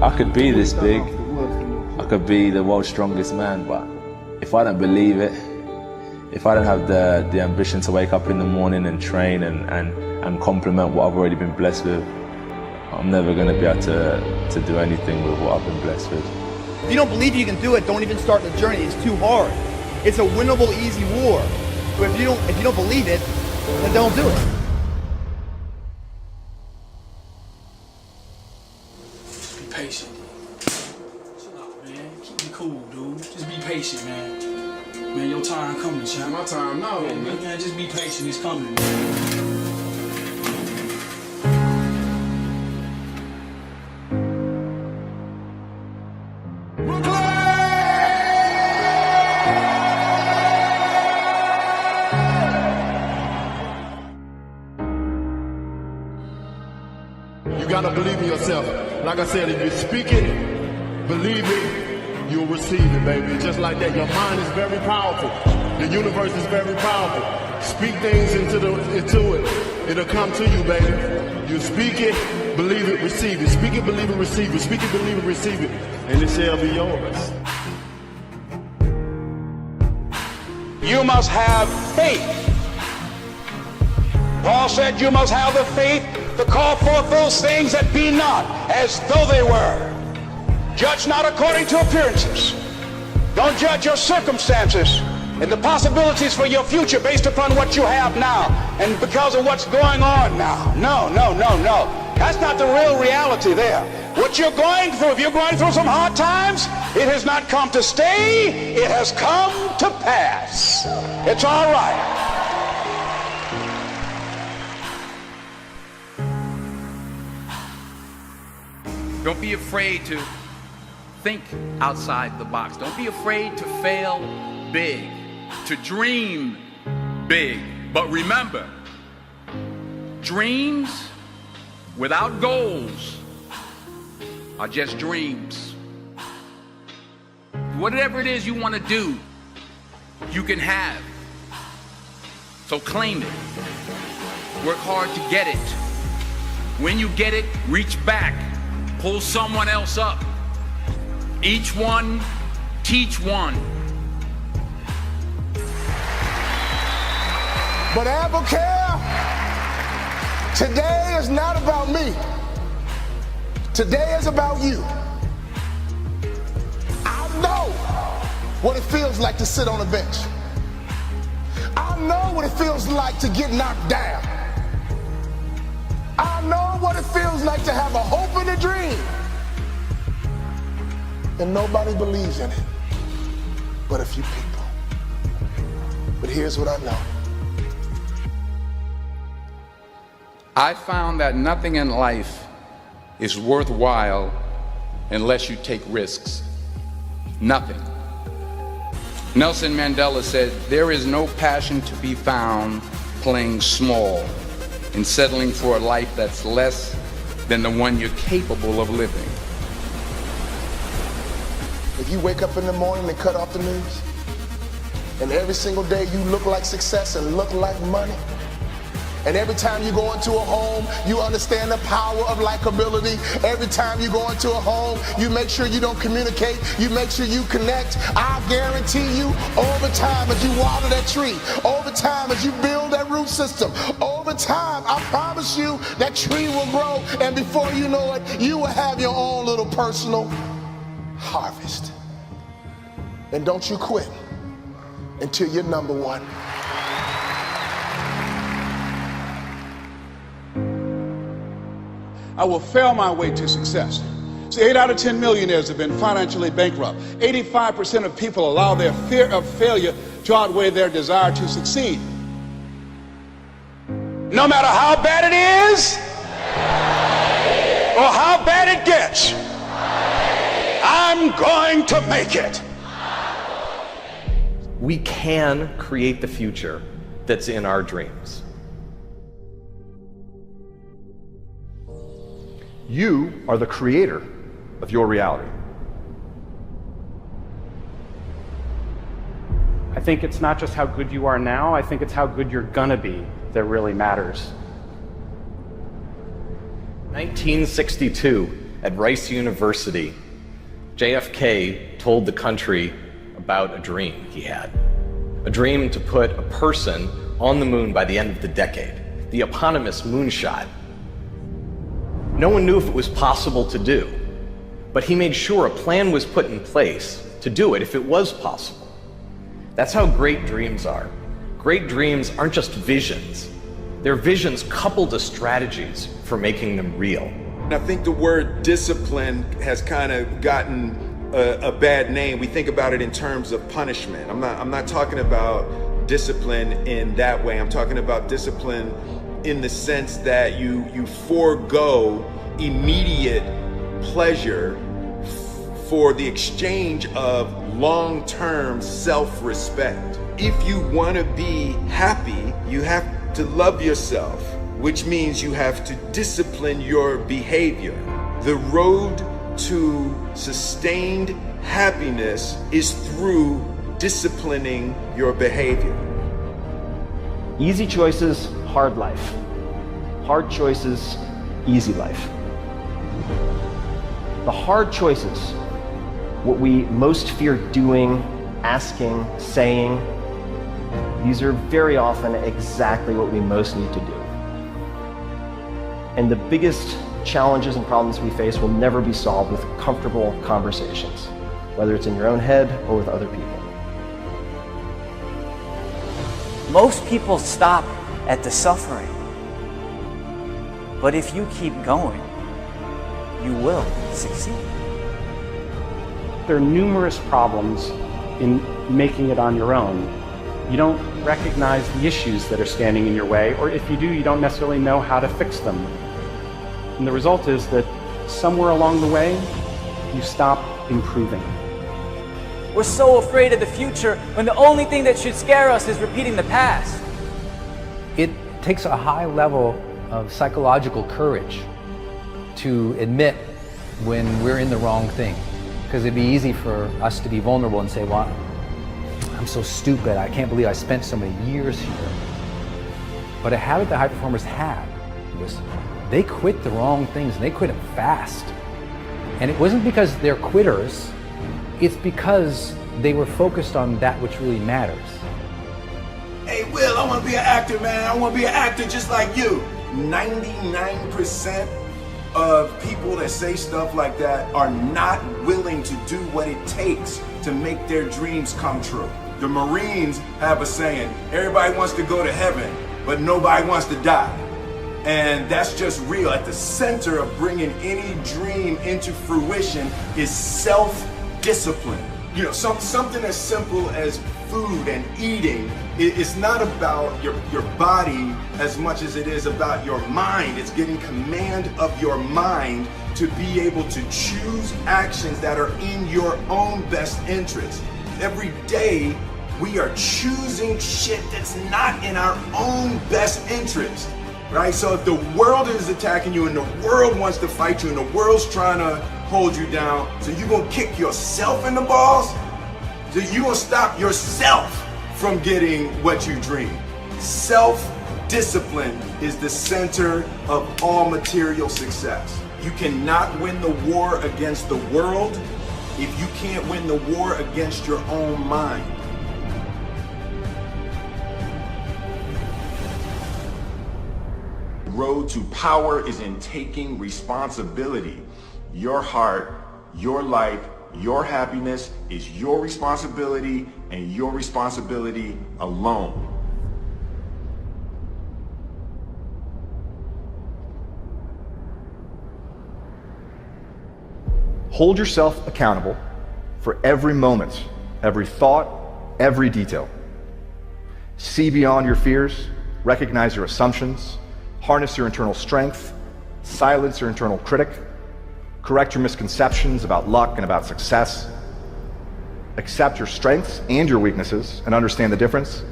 I could be this big, I could be the world's strongest man, but if I don't believe it, if I don't have the ambition to wake up in the morning and train and complement what I've already been blessed with, I'm never going to be able to do anything with what I've been blessed with. If you don't believe you can do it, don't even start the journey. It's too hard. It's a winnable, easy war. But if you don't believe it, then don't do it. Be patient. Chill out, man. Keep it cool, dude. Just be patient, man. Man, your time coming, champ. My time now, man. Man, just be patient. It's coming, man. You gotta believe in yourself. Like I said, if you speak it, believe it, you'll receive it, baby. Just like that. Your mind is very powerful. The universe is very powerful. Speak things into it. It'll come to you, baby. You speak it, believe it, receive it. Speak it, believe it, receive it. Speak it, believe it, receive it. And it shall be yours. You must have faith. Paul said you must have the faith to call forth those things that be not as though they were. Judge not according to appearances. Don't judge your circumstances and the possibilities for your future based upon what you have now and because of what's going on now. No. That's not the real reality there. What you're going through, if you're going through some hard times, it has not come to stay, it has come to pass. It's all right. Don't be afraid to think outside the box. Don't be afraid to fail big, to dream big. But remember, dreams without goals are just dreams. Whatever it is you want to do, you can have. So claim it. Work hard to get it. When you get it, reach back. Pull someone else up. Each one, teach one. But Abelcare, today is not about me. Today is about you. I know what it feels like to sit on a bench. I know what it feels like to get knocked down. I know what it feels like to have a hope and a dream. And nobody believes in it but a few people. But here's what I know. I found that nothing in life is worthwhile unless you take risks. Nothing. Nelson Mandela said, "There is no passion to be found playing small and settling for a life that's less than the one you're capable of living." If you wake up in the morning and cut off the news, and every single day you look like success and look like money, and every time you go into a home, you understand the power of likability. Every time you go into a home, you make sure you don't communicate, you make sure you connect. I guarantee you, over time as you water that tree, over time as you build that root system, over time, I promise you, that tree will grow, and before you know it, you will have your own little personal harvest. And don't you quit until you're number one. I will fail my way to success. See, 8 out of 10 millionaires have been financially bankrupt. 85% of people allow their fear of failure to outweigh their desire to succeed. No matter how bad it is or how bad it gets, I'm going to make it. We can create the future that's in our dreams. You are the creator of your reality. I think it's not just how good you are now, I think it's how good you're gonna be that really matters. 1962, at Rice University, JFK told the country about a dream he had. A dream to put a person on the moon by the end of the decade, the eponymous moonshot. No one knew if it was possible to do, but he made sure a plan was put in place to do it if it was possible. That's how great dreams are. Great dreams aren't just visions. They're visions coupled to strategies for making them real. And I think the word discipline has kind of gotten a bad name. We think about it in terms of punishment. I'm not talking about discipline in that way. I'm talking about discipline in the sense that you forego immediate pleasure for the exchange of long-term self-respect. If you want to be happy, you have to love yourself, which means you have to discipline your behavior. The road to sustained happiness is through disciplining your behavior. Easy choices, hard life. Hard choices, easy life. The hard choices, what we most fear doing, asking, saying, these are very often exactly what we most need to do. And the biggest challenges and problems we face will never be solved with comfortable conversations, whether it's in your own head or with other people. Most people stop at the suffering. But if you keep going, you will succeed. There are numerous problems in making it on your own. You don't recognize the issues that are standing in your way, or if you do, you don't necessarily know how to fix them. And the result is that somewhere along the way, you stop improving. We're so afraid of the future when the only thing that should scare us is repeating the past. It takes a high level of psychological courage to admit when we're in the wrong thing. Because it'd be easy for us to be vulnerable and say, well, I'm so stupid, I can't believe I spent so many years here. But a habit that high performers had was they quit the wrong things, and they quit it fast. And it wasn't because they're quitters, it's because they were focused on that which really matters. Hey Will, I want to be an actor, man. I want to be an actor just like you. 99% of people that say stuff like that are not willing to do what it takes to make their dreams come true. The Marines have a saying, everybody wants to go to heaven, but nobody wants to die. And that's just real. At the center of bringing any dream into fruition is self-discipline. You know, something as simple as food and eating. It's not about your body as much as it is about your mind. It's getting command of your mind to be able to choose actions that are in your own best interest. Every day, we are choosing shit that's not in our own best interest, right? So if the world is attacking you and the world wants to fight you and the world's trying to hold you down, so you're gonna kick yourself in the balls? So you're gonna stop yourself from getting what you dream. Self-discipline is the center of all material success. You cannot win the war against the world if you can't win the war against your own mind. The road to power is in taking responsibility. Your heart, your life, your happiness is your responsibility and your responsibility alone. Hold yourself accountable for every moment, every thought, every detail. See beyond your fears, recognize your assumptions, harness your internal strength, silence your internal critic, correct your misconceptions about luck and about success, accept your strengths and your weaknesses and understand the difference.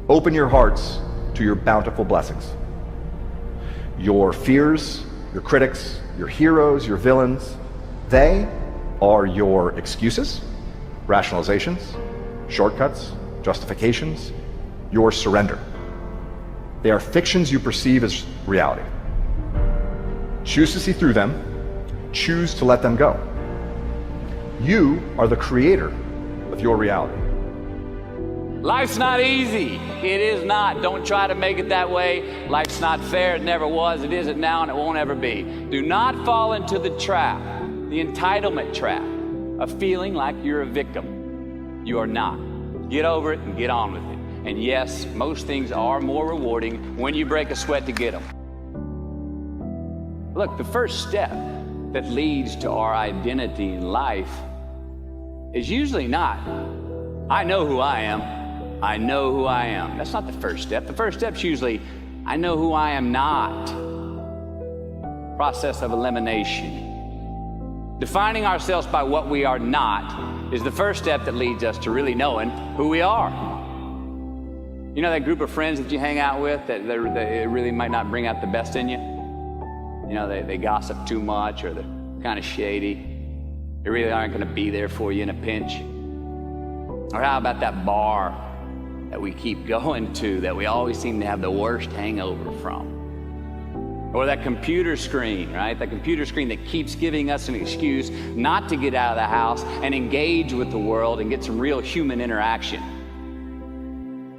Open your hearts to your bountiful blessings. Your fears, your critics, your heroes, your villains, they are your excuses, rationalizations, shortcuts, justifications, your surrender. They are fictions you perceive as reality. Choose to see through them choose to let them go. You are the creator of your reality. Life's not easy. It is not. Don't try to make it that way. Life's not fair. It never was. It isn't now, and it won't ever be. Do not fall into the trap, the entitlement trap, of feeling like you're a victim. You are not. Get over it and get on with it. And yes, most things are more rewarding when you break a sweat to get them. Look, the first step that leads to our identity in life is usually not, I know who I am. I know who I am. That's not the first step. The first step's usually, I know who I am not. Process of elimination. Defining ourselves by what we are not is the first step that leads us to really knowing who we are. You know that group of friends that you hang out with that they really might not bring out the best in you? You know, they gossip too much, or they're kind of shady. They really aren't going to be there for you in a pinch. Or how about that bar that we keep going to that we always seem to have the worst hangover from? Or that computer screen, right? That computer screen that keeps giving us an excuse not to get out of the house and engage with the world and get some real human interaction.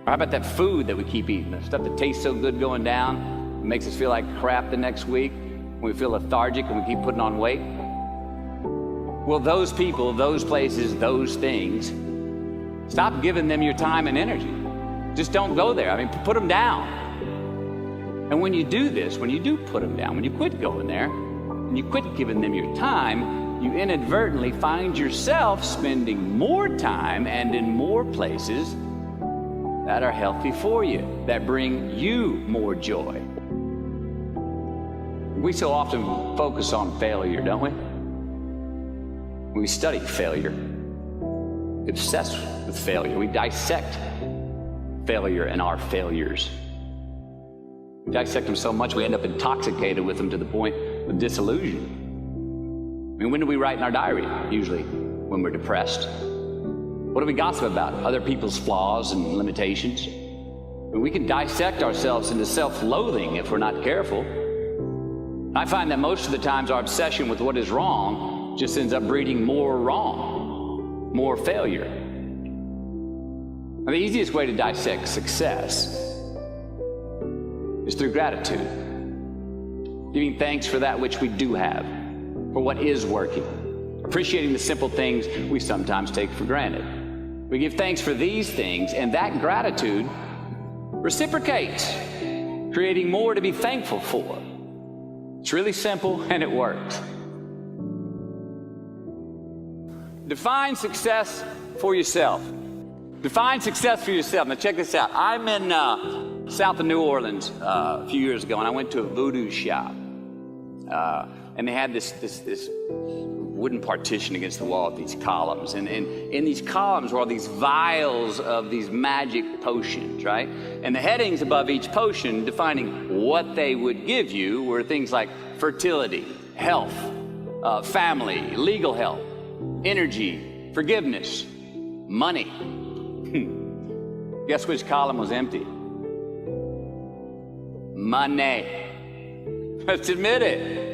Or how about that food that we keep eating, the stuff that tastes so good going down, it makes us feel like crap the next week, we feel lethargic and we keep putting on weight? Well, those people, those places, those things, stop giving them your time and energy. Just don't go there. I mean, put them down. And when you do this, when you do put them down, when you quit going there, and you quit giving them your time, you inadvertently find yourself spending more time and in more places that are healthy for you, that bring you more joy. We so often focus on failure, don't we? We study failure, obsessed with failure. We dissect failure and our failures. We dissect them so much we end up intoxicated with them to the point of disillusion. I mean, when do we write in our diary? Usually when we're depressed. What do we gossip about? Other people's flaws and limitations. I mean, we can dissect ourselves into self-loathing if we're not careful. I find that most of the times our obsession with what is wrong just ends up breeding more wrong, more failure. Now, the easiest way to dissect success is through gratitude. Giving thanks for that which we do have, for what is working. Appreciating the simple things we sometimes take for granted. We give thanks for these things, and that gratitude reciprocates, creating more to be thankful for. It's really simple, and it works. Define success for yourself. Define success for yourself. Now check this out. I'm in south of New Orleans a few years ago, and I went to a voodoo shop. And they had this wooden partition against the wall with these columns. And in these columns were all these vials of these magic potions, right? And the headings above each potion defining what they would give you were things like fertility, health, family, legal help, energy, forgiveness, money. Guess which column was empty? Money. Let's admit it.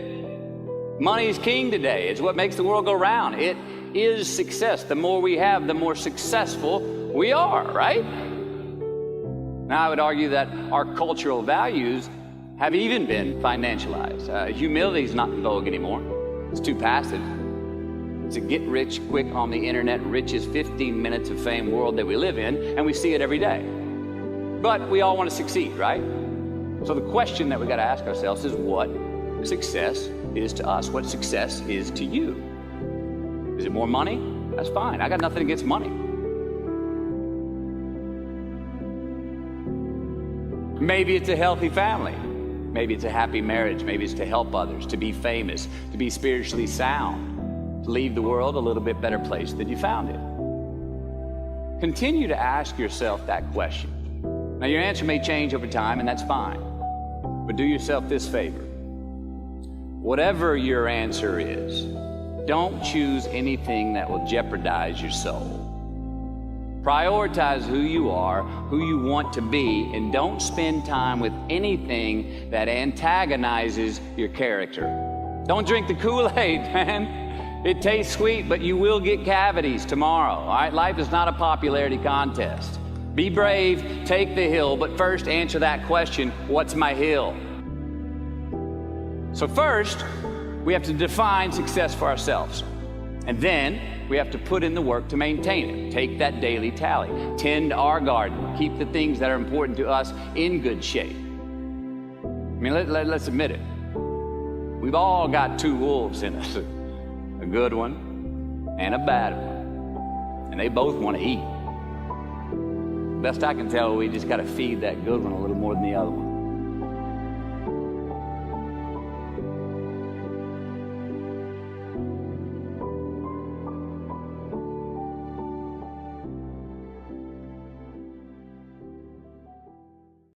Money is king today. It's what makes the world go round. It is success. The more we have, the more successful we are, right? Now, I would argue that our cultural values have even been financialized. Humility is not in vogue anymore. It's too passive. It's a get-rich-quick on the internet, richest 15 minutes of fame world that we live in, and we see it every day. But we all want to succeed, right? So the question that we got to ask ourselves is what success is to us, what success is to you. Is it more money? That's fine. I got nothing against money. Maybe it's a healthy family. Maybe it's a happy marriage. Maybe it's to help others, to be famous, to be spiritually sound, to leave the world a little bit better place than you found it. Continue to ask yourself that question. Now, your answer may change over time, and that's fine. But do yourself this favor. Whatever your answer is, don't choose anything that will jeopardize your soul. Prioritize who you are, who you want to be, and don't spend time with anything that antagonizes your character. Don't drink the Kool-Aid, man. It tastes sweet, but you will get cavities tomorrow, all right? Life is not a popularity contest. Be brave, take the hill, but first answer that question, what's my hill? So first, we have to define success for ourselves. And then we have to put in the work to maintain it. Take that daily tally. Tend our garden. Keep the things that are important to us in good shape. I mean, let's admit it. We've all got two wolves in us. A good one and a bad one. And they both want to eat. Best I can tell, we just got to feed that good one a little more than the other one.